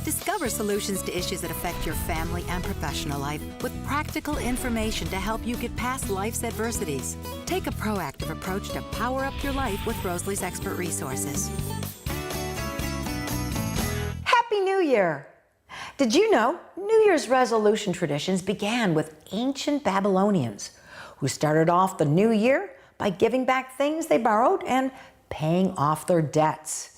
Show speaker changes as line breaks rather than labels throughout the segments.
Discover solutions to issues that affect your family and professional life with practical information to help you get past life's adversities. Take a proactive approach to power up your life with Rosalie's expert resources.
Happy New Year! Did you know New Year's resolution traditions began with ancient Babylonians who started off the new year by giving back things they borrowed and paying off their debts.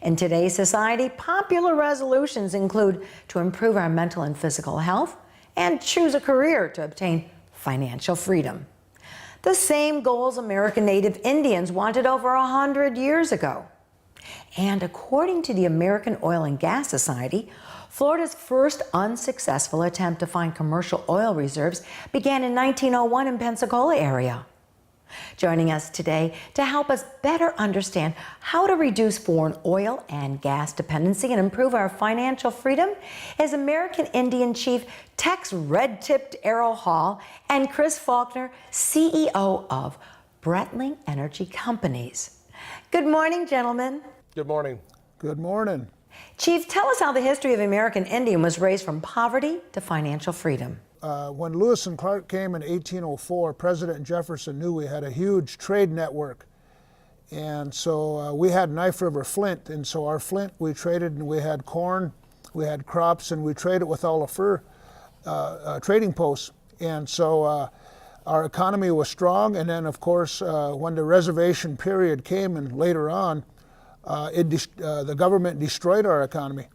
In today's society, popular resolutions include to improve our mental and physical health and choose a career to obtain financial freedom. The same goals American Native Indians wanted over 100 years ago. And according to the American Oil and Gas Society, Florida's first unsuccessful attempt to find commercial oil reserves began in 1901 in Pensacola area. Joining us today to help us better understand how to reduce foreign oil and gas dependency and improve our financial freedom is American Indian Chief Tex Red-Tipped Arrow Hall and Chris Faulkner, CEO of Breitling Energy Companies. Good morning, gentlemen.
Good morning.
Good morning.
Chief, tell us how the history of American Indian was raised from poverty to financial freedom.
When Lewis and Clark came in 1804, President Jefferson knew we had a huge trade network. And so we had Knife River flint, and so our flint we traded, and we had corn, we had crops, and we traded with all the fur trading posts. And so our economy was strong, and then of course when the reservation period came and later on, the government destroyed our economy.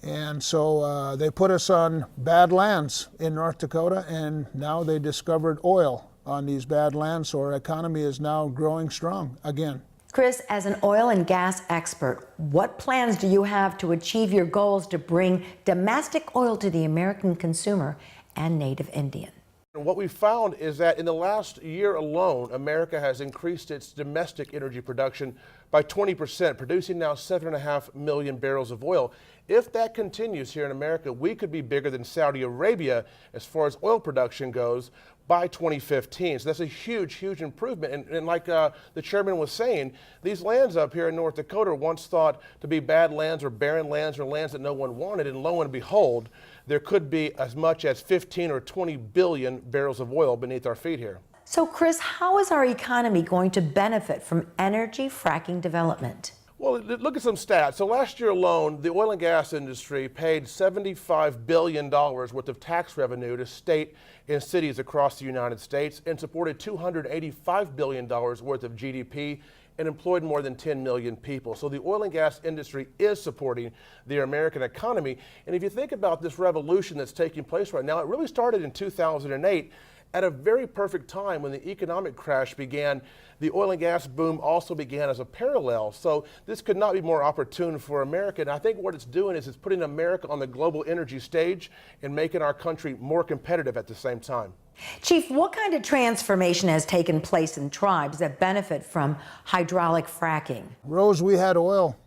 And so they put us on bad lands in North Dakota, and now they discovered oil on these bad lands, so our economy is now growing strong again.
Chris, as an oil and gas expert, what plans do you have to achieve your goals to bring domestic oil to the American consumer and Native Indian?
What we found is that in the last year alone, America has increased its domestic energy production by 20%, producing now 7.5 million barrels of oil. If that continues here in America, we could be bigger than Saudi Arabia as far as oil production goes by 2015. So that's a huge, huge improvement. And like the chairman was saying, these lands up here in North Dakota were once thought to be bad lands or barren lands or lands that no one wanted. And lo and behold, there could be as much as 15 or 20 billion barrels of oil beneath our feet here.
So Chris, how is our economy going to benefit from energy fracking development?
Well, look at some stats. So last year alone, the oil and gas industry paid $75 billion worth of tax revenue to state and cities across the United States and supported $285 billion worth of GDP and employed more than 10 million people. So the oil and gas industry is supporting the American economy. And if you think about this revolution that's taking place right now, it really started in 2008. At a very perfect time when the economic crash began. The oil and gas boom also began as a parallel. So this could not be more opportune for America. And I think what it's doing is it's putting America on the global energy stage and making our country more competitive at the same time.
Chief, what kind of transformation has taken place in tribes that benefit from hydraulic fracking?
Rose, we had oil,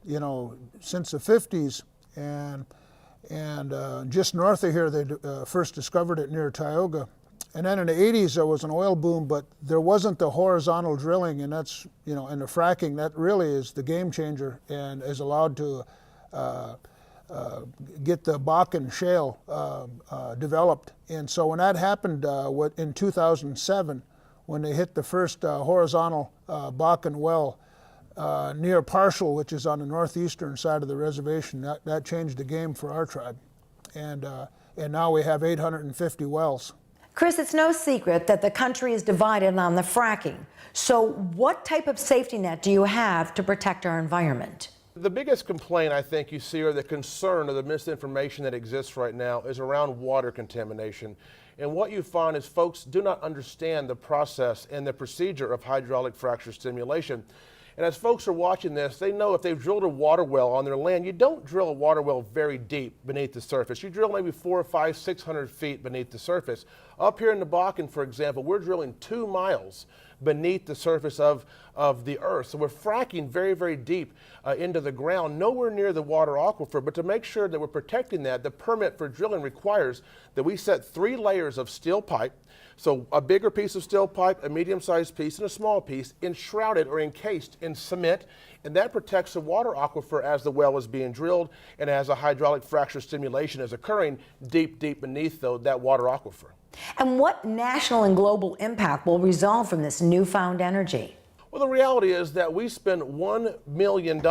since the 50s, and just north of here, they first discovered it near Tioga. And then in the 80s, there was an oil boom, but there wasn't the horizontal drilling, and that's, and the fracking, that really is the game changer and is allowed to get the Bakken shale developed. And so when that happened in 2007, when they hit the first horizontal Bakken well near Parshall, which is on the northeastern side of the reservation, that changed the game for our tribe. And now we have 850 wells.
Chris, it's no secret that the country is divided on the fracking. So what type of safety net do you have to protect our environment?
The biggest complaint I think you see, or the concern or the misinformation that exists right now, is around water contamination. And what you find is folks do not understand the process and the procedure of hydraulic fracture stimulation. And as folks are watching this, they know if they've drilled a water well on their land, you don't drill a water well very deep beneath the surface. You drill maybe 400 or 500, 600 feet beneath the surface. Up here in the Bakken, for example, we're drilling 2 miles beneath the surface of the earth. So we're fracking very, very deep into the ground, nowhere near the water aquifer. But to make sure that we're protecting that, the permit for drilling requires that we set 3 layers of steel pipe. So a bigger piece of steel pipe, a medium-sized piece, and a small piece, enshrouded or encased in cement, and that protects the water aquifer as the well is being drilled and as a hydraulic fracture stimulation is occurring deep, deep beneath that water aquifer.
And what national and global impact will result from this newfound energy?
Well, the reality is that we spend $1 million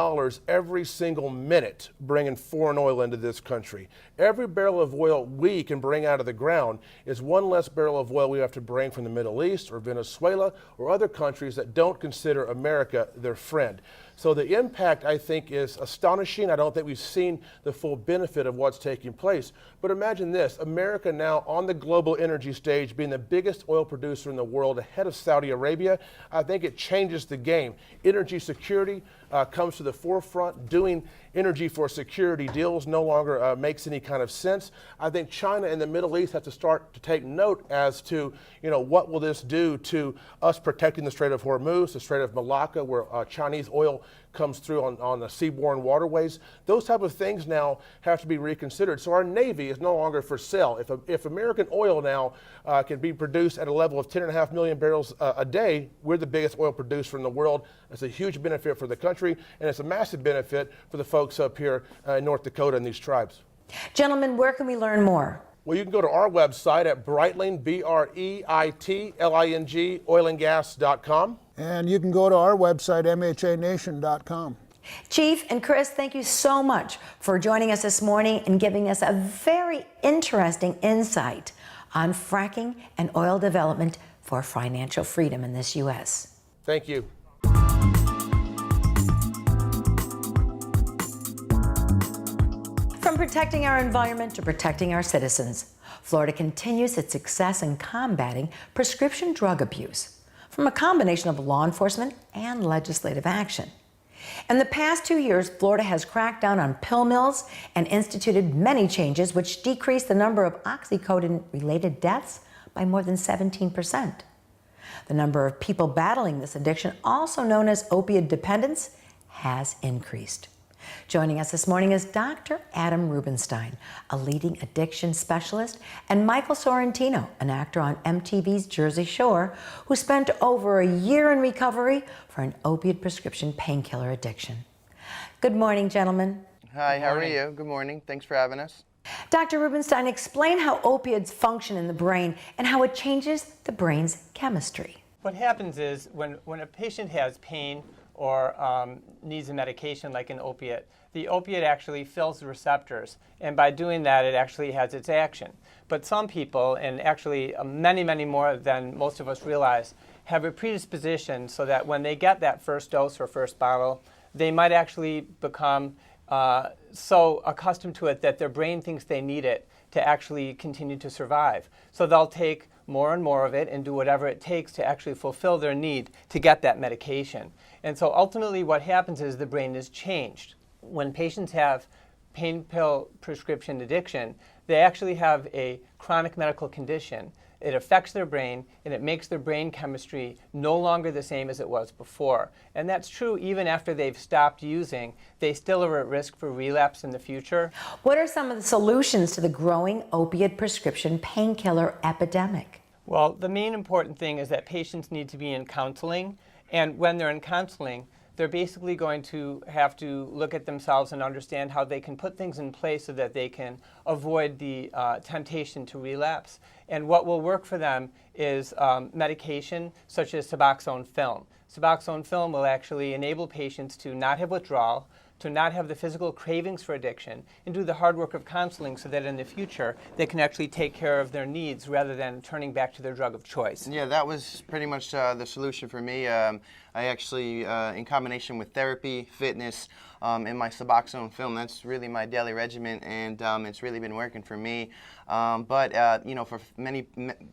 every single minute bringing foreign oil into this country. Every barrel of oil we can bring out of the ground is one less barrel of oil we have to bring from the Middle East or Venezuela or other countries that don't consider America their friend. So the impact, I think, is astonishing. I don't think we've seen the full benefit of what's taking place. But imagine this, America now on the global energy stage being the biggest oil producer in the world ahead of Saudi Arabia. I think it changes the game. Energy security comes to the forefront. Doing energy for security deals no longer makes any kind of sense. I think China and the Middle East have to start to take note as to, what will this do to us protecting the Strait of Hormuz, the Strait of Malacca, where Chinese oil comes through on the seaborne waterways. Those type of things now have to be reconsidered. So our Navy is no longer for sale. If American oil now can be produced at a level of 10.5 million barrels a day, we're the biggest oil producer in the world. It's a huge benefit for the country, and it's a massive benefit for the folks up here in North Dakota and these tribes.
Gentlemen, where can we learn more?
Well, you can go to our website at Breitling, BREITLING, oilandgas.com.
And you can go to our website, MHANation.com.
Chief and Chris, thank you so much for joining us this morning and giving us a very interesting insight on fracking and oil development for financial freedom in this U.S.
Thank you.
From protecting our environment to protecting our citizens, Florida continues its success in combating prescription drug abuse from a combination of law enforcement and legislative action. In the past 2 years, Florida has cracked down on pill mills and instituted many changes which decreased the number of oxycodone-related deaths by more than 17%. The number of people battling this addiction, also known as opioid dependence, has increased. Joining us this morning is Dr. Adam Rubenstein, a leading addiction specialist, and Michael Sorrentino, an actor on MTV's Jersey Shore, who spent over a year in recovery for an opiate prescription painkiller addiction. Good morning, gentlemen.
Hi, how are you? Good morning. Thanks for having us.
Dr. Rubenstein, explain how opioids function in the brain and how it changes the brain's chemistry.
What happens is when a patient has pain or needs a medication like an opiate, the opiate actually fills the receptors, and by doing that it actually has its action. But some people, and actually many, many more than most of us realize, have a predisposition so that when they get that first dose or first bottle, they might actually become so accustomed to it that their brain thinks they need it to actually continue to survive. So they'll take more and more of it and do whatever it takes to actually fulfill their need to get that medication. And so ultimately what happens is the brain is changed. When patients have pain pill prescription addiction, they actually have a chronic medical condition. It affects their brain, and it makes their brain chemistry no longer the same as it was before. And that's true even after they've stopped using. They still are at risk for relapse in the future.
What are some of the solutions to the growing opiate prescription painkiller epidemic?
Well, the main important thing is that patients need to be in counseling, and when they're in counseling, they're basically going to have to look at themselves and understand how they can put things in place so that they can avoid the temptation to relapse. And what will work for them is medication such as Suboxone film. Suboxone film will actually enable patients to not have withdrawal, to not have the physical cravings for addiction, and do the hard work of counseling so that in the future they can actually take care of their needs rather than turning back to their drug of choice.
Yeah, that was pretty much the solution for me. I actually, in combination with therapy, fitness, and my Suboxone film, that's really my daily regimen, and it's really been working for me. But for many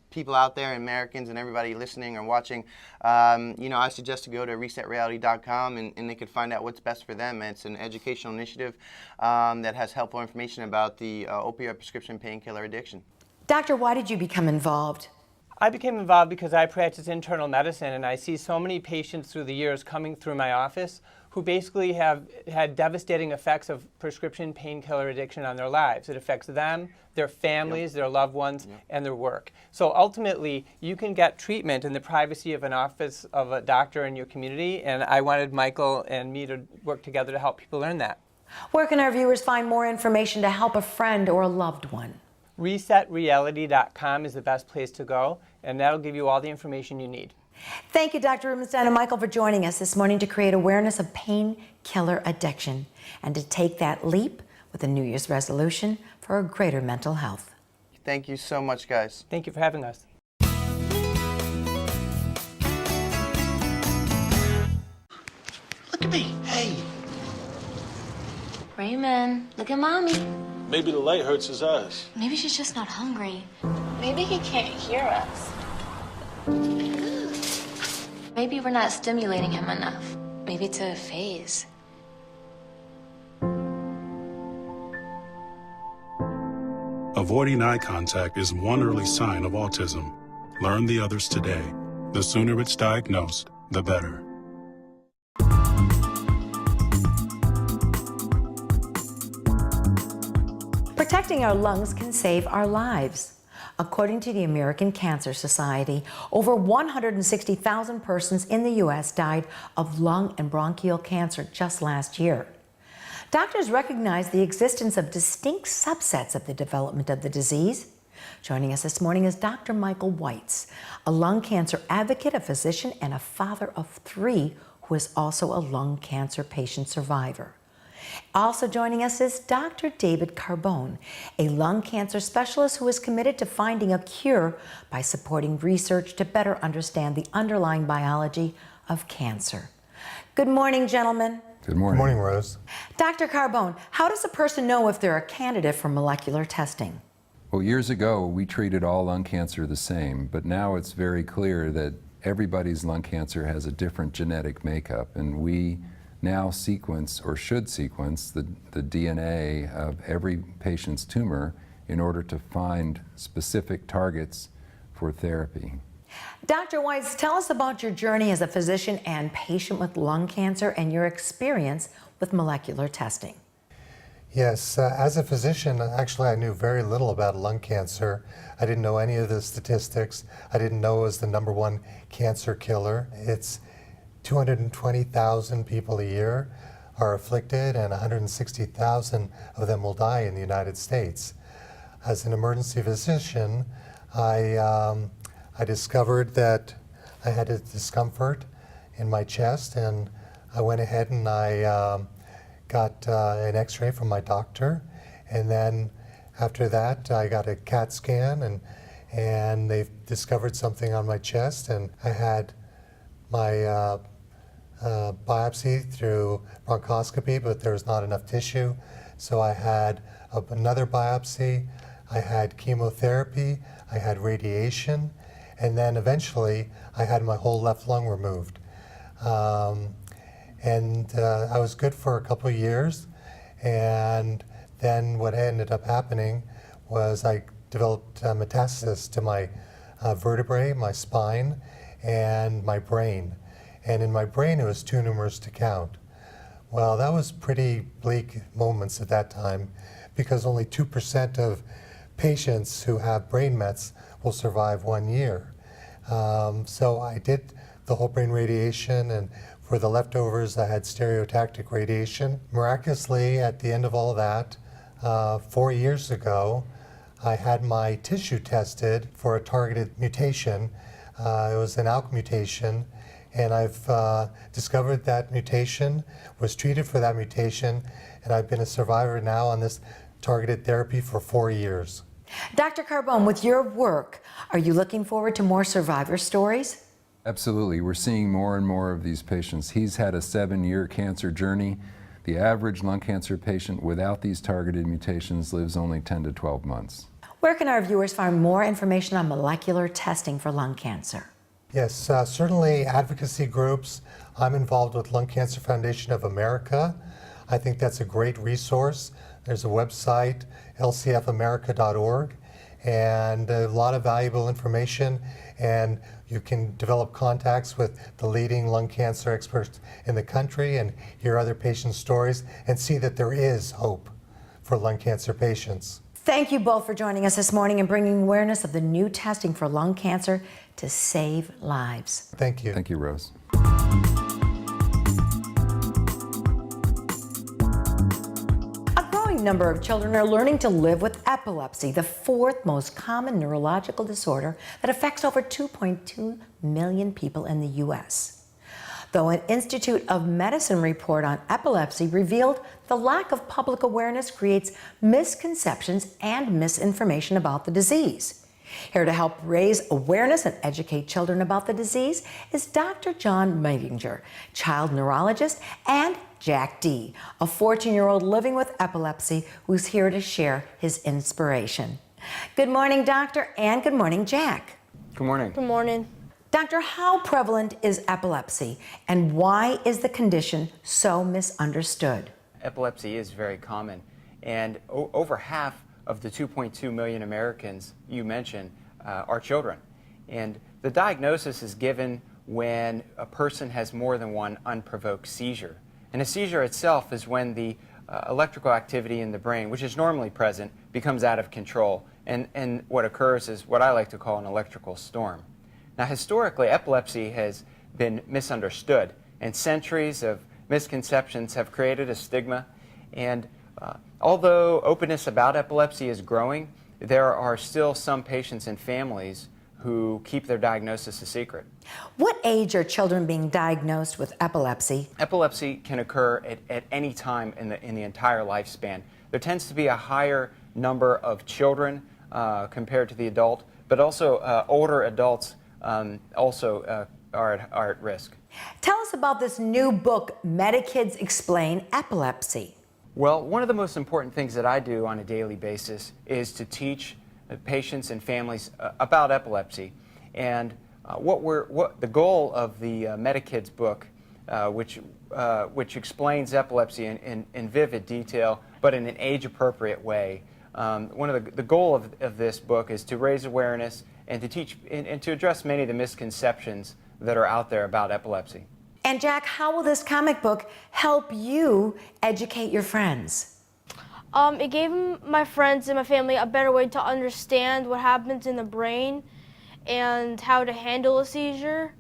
people out there, Americans and everybody listening or watching, I suggest to go to resetreality.com and they can find out what's best for them. It's an educational initiative that has helpful information about the opioid prescription painkiller addiction.
Doctor, why did you become involved?
I became involved because I practice internal medicine, and I see so many patients through the years coming through my office who basically have had devastating effects of prescription painkiller addiction on their lives. It affects them, their families, their loved ones, and their work. So ultimately, you can get treatment in the privacy of an office of a doctor in your community, and I wanted Michael and me to work together to help people learn that.
Where can our viewers find more information to help a friend or a loved one?
ResetReality.com is the best place to go, and that'll give you all the information you need.
Thank you, Dr. Rubenstein and Michael, for joining us this morning to create awareness of painkiller addiction and to take that leap with a New Year's resolution for a greater mental health.
Thank you so much, guys.
Thank you for having us.
Look at me. Hey.
Raymond, look at Mommy.
Maybe the light hurts his eyes.
Maybe she's just not hungry. Maybe he can't hear us. Maybe we're not stimulating him enough. Maybe it's a phase.
Avoiding eye contact is one early sign of autism. Learn the others today. The sooner it's diagnosed, the better.
Protecting our lungs can save our lives. According to the American Cancer Society, over 160,000 persons in the U.S. died of lung and bronchial cancer just last year. Doctors recognize the existence of distinct subsets of the development of the disease. Joining us this morning is Dr. Michael WEITZ, a lung cancer advocate, a physician, and a father of 3 who is also a lung cancer patient survivor. Also joining us is Dr. David CARBONE, a lung cancer specialist who is committed to finding a cure by supporting research to better understand the underlying biology of cancer. Good morning, gentlemen.
Good morning. Good morning, Rose.
Dr. CARBONE, how does a person know if they're a candidate for molecular testing?
Well, years ago, we treated all lung cancer the same, but now it's very clear that everybody's lung cancer has a different genetic makeup, and we now sequence, or should sequence, the DNA of every patient's tumor in order to find specific targets for therapy.
Dr. WEITZ, tell us about your journey as a physician and patient with lung cancer and your experience with molecular testing.
Yes, as a physician, actually I knew very little about lung cancer. I didn't know any of the statistics. I didn't know it was the #1 cancer killer. It's 220,000 people a year are afflicted, and 160,000 of them will die in the United States. As an emergency physician, I discovered that I had a discomfort in my chest, and I went ahead and I got an x-ray from my doctor, and then after that I got a CAT scan, and they discovered something on my chest, and I had my biopsy through bronchoscopy, but there was not enough tissue, so I had another biopsy, I had chemotherapy, I had radiation, and then eventually I had my whole left lung removed. I was good for a couple of years, and then what ended up happening was I developed metastasis to my vertebrae, my spine, and my brain. And in my brain it was too numerous to count. Well, that was pretty bleak moments at that time, because only 2% of patients who have brain mets will survive 1 year. So I did the whole brain radiation, and for the leftovers I had stereotactic radiation. Miraculously, at the end of all that, 4 years ago, I had my tissue tested for a targeted mutation. It was an ALK mutation, and I've discovered that mutation, was treated for that mutation, and I've been a survivor now on this targeted therapy for 4 years.
Dr. CARBONE, with your work, are you looking forward to more survivor stories?
Absolutely. We're seeing more and more of these patients. He's had a 7-year cancer journey. The average lung cancer patient without these targeted mutations lives only 10 to 12 months.
Where can our viewers find more information on molecular testing for lung cancer?
Yes, certainly advocacy groups. I'm involved with Lung Cancer Foundation of America. I think that's a great resource. There's a website, lcfamerica.org, and a lot of valuable information, and you can develop contacts with the leading lung cancer experts in the country and hear other patients' stories and see that there is hope for lung cancer patients.
Thank you both for joining us this morning and bringing awareness of the new testing for lung cancer to save lives.
Thank you.
Thank you, Rose.
A growing number of children are learning to live with epilepsy, the fourth most common neurological disorder that affects over 2.2 million people in the U.S. Though an Institute of Medicine report on epilepsy revealed the lack of public awareness creates misconceptions and misinformation about the disease. Here to help raise awareness and educate children about the disease is Dr. John MYTINGER, child neurologist, and Jack D., a 14-year-old living with epilepsy who's here to share his inspiration. Good morning, Doctor, and good morning, Jack.
Good morning.
Good morning.
Doctor, how prevalent is epilepsy, and why is the condition so misunderstood?
Epilepsy is very common, and over half of the 2.2 million Americans you mentioned are children. And the diagnosis is given when a person has more than one unprovoked seizure. And a seizure itself is when the electrical activity in the brain, which is normally present, becomes out of control. And what occurs is what I like to call an electrical storm. Now, historically, epilepsy has been misunderstood, and centuries of misconceptions have created a stigma. And although openness about epilepsy is growing, there are still some patients and families who keep their diagnosis a secret.
What age are children being diagnosed with epilepsy?
Epilepsy can occur at any time in the entire lifespan. There tends to be a higher number of children compared to the adult, but also older adults also are at risk.
Tell us about this new book, Medikids Explain Epilepsy.
Well, one of the most important things that I do on a daily basis is to teach patients and families about epilepsy. And what the goal of the Medikids book, which explains epilepsy in vivid detail, but in an age-appropriate way. The goal of this book is to raise awareness and to teach and to address many of the misconceptions that are out there about epilepsy.
And Jack, how will this comic book help you educate your friends?
It gave my friends and my family a better way to understand what happens in the brain and how to handle a seizure.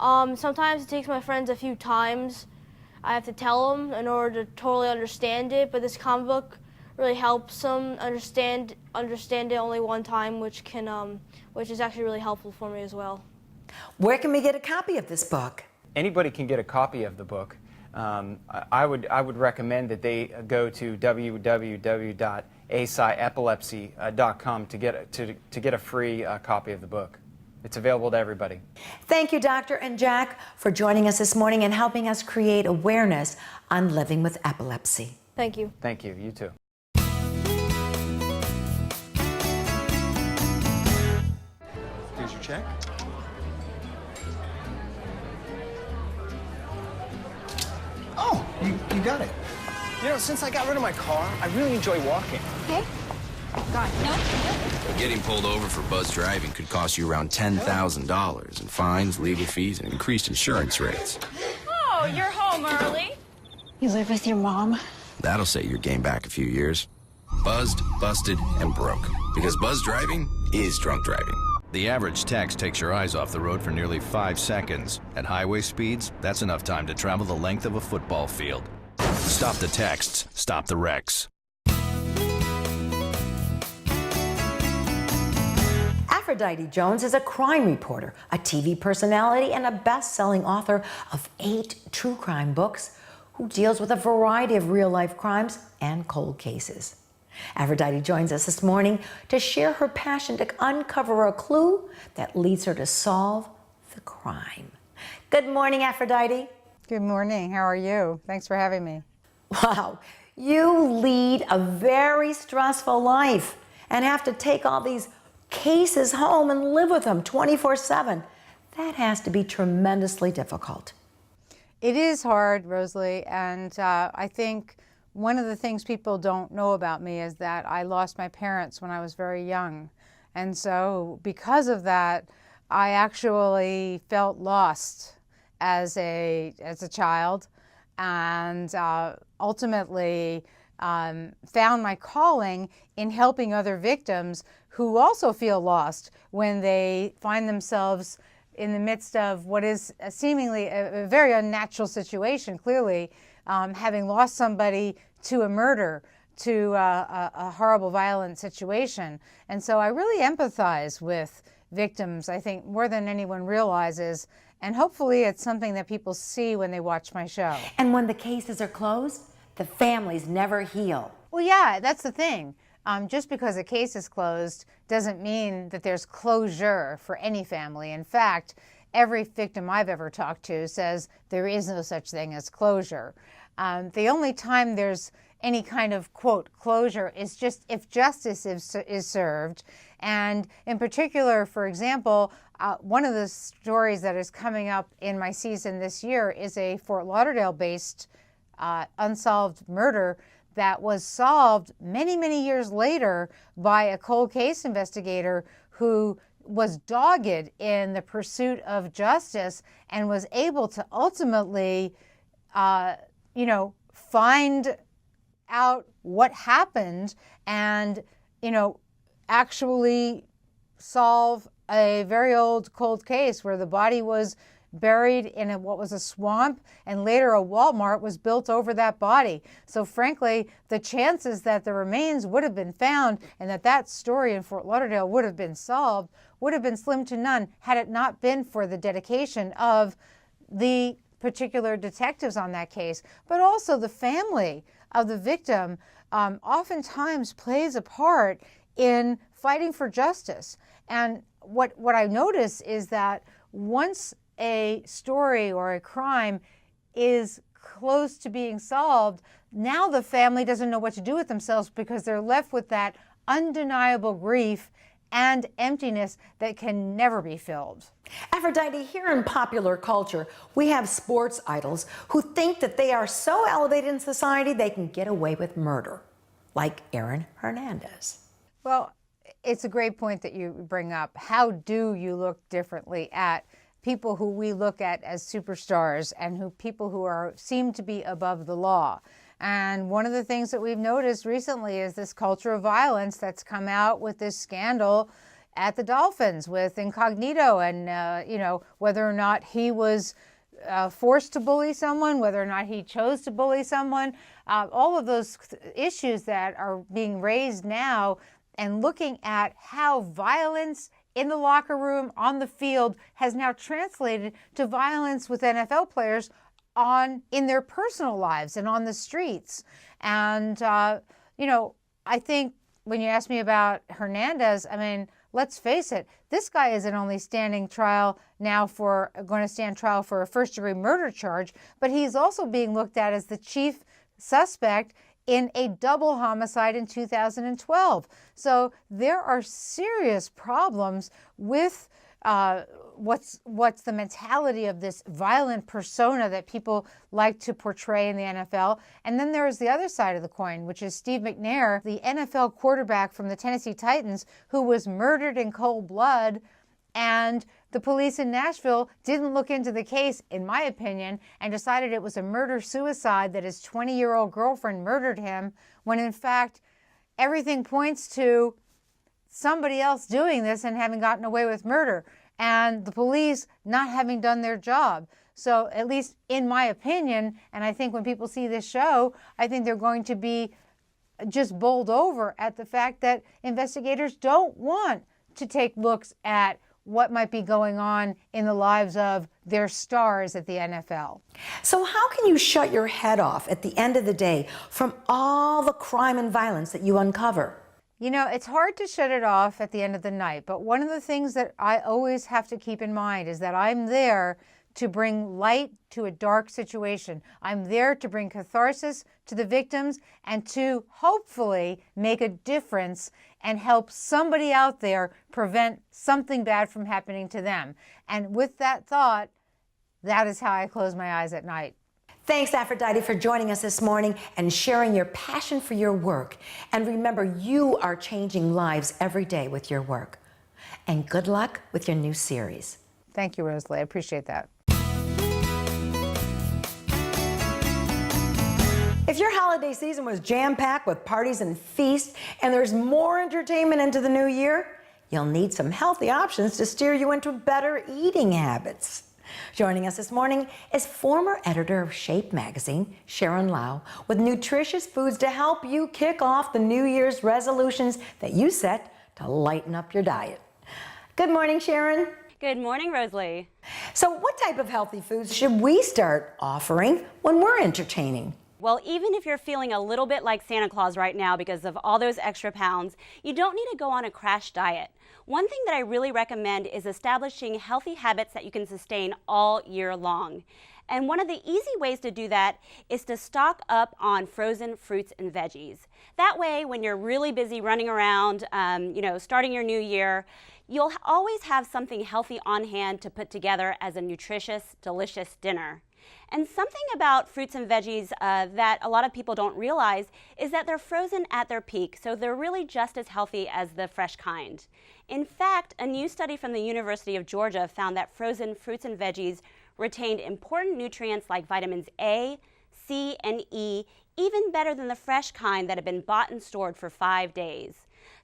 Sometimes it takes my friends a few times. I have to tell them in order to totally understand it, but this comic book really helps them understand it only one time, which is actually really helpful for me as well.
Where can we get a copy of this book?
Anybody can get a copy of the book. I would recommend that they go to www.aciepilepsy.com to get a free copy of the book. It's available to everybody.
Thank you, Doctor and Jack, for joining us this morning and helping us create awareness on living with epilepsy.
Thank you.
Thank you. You too.
Here's your check. Oh, you got it. You know, since I got rid of my car, I really enjoy walking.
Okay. God, no.
Getting pulled over for buzz driving could cost you around $10,000 in fines, legal fees, and increased insurance rates.
Oh, you're home early. You live with your mom?
That'll set your game back a few years. Buzzed, busted, and broke. Because buzz driving is drunk driving.
The average text takes your eyes off the road for nearly 5 seconds. At highway speeds, that's enough time to travel the length of a football field. Stop the texts, stop the wrecks.
Aphrodite Jones is a crime reporter, a TV personality, and a best-selling author of 8 true crime books who deals with a variety of real-life crimes and cold cases. Aphrodite joins us this morning to share her passion to uncover a clue that leads her to solve the crime. Good morning, Aphrodite.
Good morning. How are you? Thanks for having me.
Wow, you lead a very stressful life and have to take all these cases home and live with them 24/7. That has to be tremendously difficult.
It is hard, Rosalie, and I think one of the things people don't know about me is that I lost my parents when I was very young. And so because of that, I actually felt lost as a child, and ultimately found my calling in helping other victims who also feel lost when they find themselves in the midst of what is seemingly a very unnatural situation, clearly, having lost somebody to a murder, to a horrible, violent situation. And so I really empathize with victims, I think, more than anyone realizes. And hopefully it's something that people see when they watch my show.
And when the cases are closed, the families never heal.
Well, yeah, that's the thing. Just because a case is closed doesn't mean that there's closure for any family. In fact, every victim I've ever talked to says there is no such thing as closure. The only time there's any kind of, quote, closure is just if justice is served. And in particular, for example, one of the stories that is coming up in my season this year is a Fort Lauderdale-based unsolved murder that was solved many, many years later by a cold case investigator who was dogged in the pursuit of justice and was able to ultimately, find out what happened and, actually solve a very old cold case where the body was buried in what was a swamp, and later a Walmart was built over that body. So frankly, the chances that the remains would have been found and that story in Fort Lauderdale would have been solved would have been slim to none had it not been for the dedication of the particular detectives on that case. But also the family of the victim oftentimes plays a part in fighting for justice. And what I notice is that once a story or a crime is close to being solved, now the family doesn't know what to do with themselves because they're left with that undeniable grief and emptiness that can never be filled.
Aphrodite, here in popular culture, we have sports idols who think that they are so elevated in society they can get away with murder, like Aaron Hernandez.
Well, it's a great point that you bring up. How do you look differently at people who we look at as superstars and people who seem to be above the law? And one of the things that we've noticed recently is this culture of violence that's come out with this scandal at the Dolphins with Incognito and, whether or not he was forced to bully someone, whether or not he chose to bully someone, all of those issues that are being raised now, and looking at how violence in the locker room, on the field, has now translated to violence with NFL players in their personal lives and on the streets. And, I think when you ask me about Hernandez, let's face it, this guy isn't only going to stand trial for a first-degree murder charge, but he's also being looked at as the chief suspect in a double homicide in 2012. So there are serious problems with what's the mentality of this violent persona that people like to portray in the NFL. And then there is the other side of the coin, which is Steve McNair, the NFL quarterback from the Tennessee Titans, who was murdered in cold blood. And the police in Nashville didn't look into the case, in my opinion, and decided it was a murder-suicide, that his 20-year-old girlfriend murdered him, when in fact everything points to somebody else doing this and having gotten away with murder, and the police not having done their job. So at least in my opinion, and I think when people see this show, I think they're going to be just bowled over at the fact that investigators don't want to take looks at what might be going on in the lives of their stars at the NFL.
So how can you shut your head off at the end of the day from all the crime and violence that you uncover?
It's hard to shut it off at the end of the night, but one of the things that I always have to keep in mind is that I'm there to bring light to a dark situation. I'm there to bring catharsis to the victims and to hopefully make a difference and help somebody out there prevent something bad from happening to them. And with that thought, that is how I close my eyes at night.
Thanks, Aphrodite, for joining us this morning and sharing your passion for your work. And remember, you are changing lives every day with your work. And good luck with your new series.
Thank you, Rosalie. I appreciate that.
If your holiday season was jam-packed with parties and feasts, and there's more entertainment into the new year, you'll need some healthy options to steer you into better eating habits. Joining us this morning is former editor of Shape magazine, Sharon Liao, with nutritious foods to help you kick off the New Year's resolutions that you set to lighten up your diet. Good morning, Sharon.
Good morning, Rosalie.
So what type of healthy foods should we start offering when we're entertaining?
Well, even if you're feeling a little bit like Santa Claus right now because of all those extra pounds, you don't need to go on a crash diet. One thing that I really recommend is establishing healthy habits that you can sustain all year long. And one of the easy ways to do that is to stock up on frozen fruits and veggies. That way, when you're really busy running around, starting your new year, you'll always have something healthy on hand to put together as a nutritious, delicious dinner. And something about fruits and veggies that a lot of people don't realize is that they're frozen at their peak, so they're really just as healthy as the fresh kind. In fact, a new study from the University of Georgia found that frozen fruits and veggies retained important nutrients like vitamins A, C, and E, even better than the fresh kind that had been bought and stored for 5 days.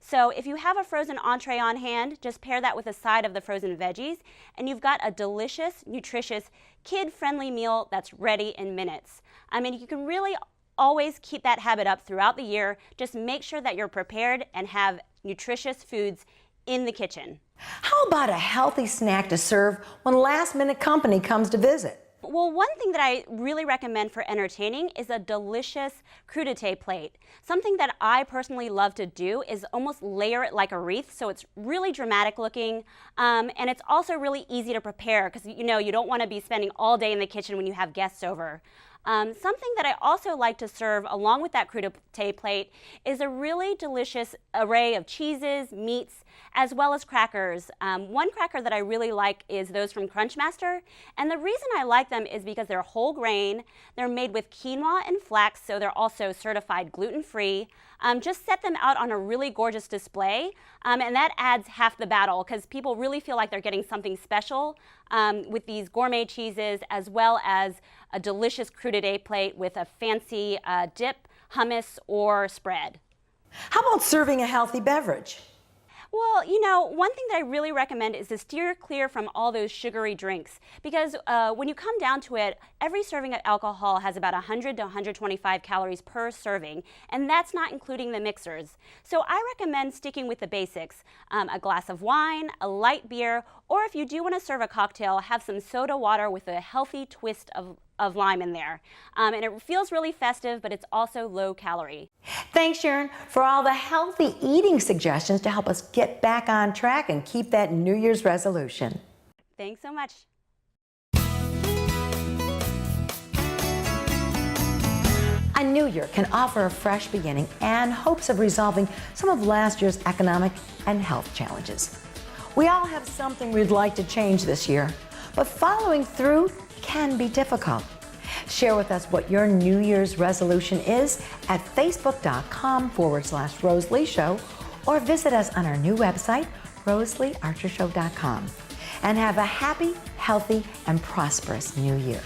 So if you have a frozen entree on hand, just pair that with a side of the frozen veggies, and you've got a delicious, nutritious, kid-friendly meal that's ready in minutes. I mean, you can really always keep that habit up throughout the year. Just make sure that you're prepared and have nutritious foods in the kitchen.
How about a healthy snack to serve when last-minute company comes to visit?
Well, one thing that I really recommend for entertaining is a delicious crudité plate. Something that I personally love to do is almost layer it like a wreath, so it's really dramatic looking, and it's also really easy to prepare because you don't want to be spending all day in the kitchen when you have guests over. Something that I also like to serve along with that crudité plate is a really delicious array of cheeses, meats, as well as crackers. One cracker that I really like is those from Crunchmaster, and the reason I like them is because they're whole grain, they're made with quinoa and flax, so they're also certified gluten-free. Just set them out on a really gorgeous display, and that adds half the battle because people really feel like they're getting something special with these gourmet cheeses, as well as a delicious crudité plate with a fancy dip, hummus, or spread.
How about serving a healthy beverage?
Well, one thing that I really recommend is to steer clear from all those sugary drinks because when you come down to it, every serving of alcohol has about 100 to 125 calories per serving, and that's not including the mixers. So I recommend sticking with the basics, a glass of wine, a light beer, or if you do want to serve a cocktail, have some soda water with a healthy twist of lime in there. And it feels really festive, but it's also low calorie.
Thanks, Sharon, for all the healthy eating suggestions to help us get back on track and keep that New Year's resolution.
Thanks so much.
A new year can offer a fresh beginning and hopes of resolving some of last year's economic and health challenges. We all have something we'd like to change this year, but following through can be difficult. Share with us what your New Year's resolution is at facebook.com/Rosalie Show or visit us on our new website, rosaliearchershow.com. And have a happy, healthy, and prosperous new year.